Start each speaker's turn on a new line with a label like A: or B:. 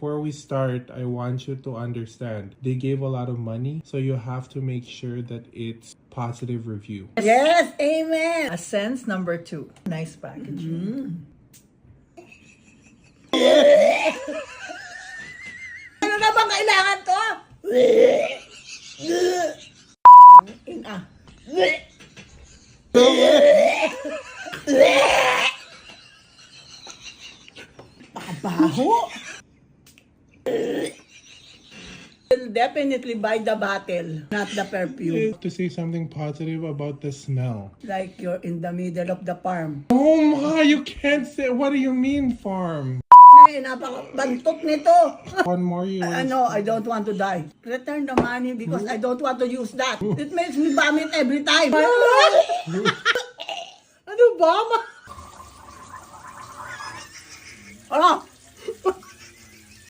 A: before we start, I want you to understand they gave a lot of money, so you have to make sure that it's positive review.
B: Yes, amen.
C: Essence number 2. Nice packaging.
B: Ano na bang kailangan to? Ina. Baho. Will definitely buy the bottle, not the
A: You
B: perfume.
A: have to say something positive about the smell.
B: Like you're in the middle of the farm.
A: Oh my, you can't say. What do you mean, farm?
B: Ay, napakabantok nito.
A: One more you want.
B: No, I don't want to die. Return the money because I don't want to use that. It makes me vomit every time.
C: Ano ba?
B: Ano?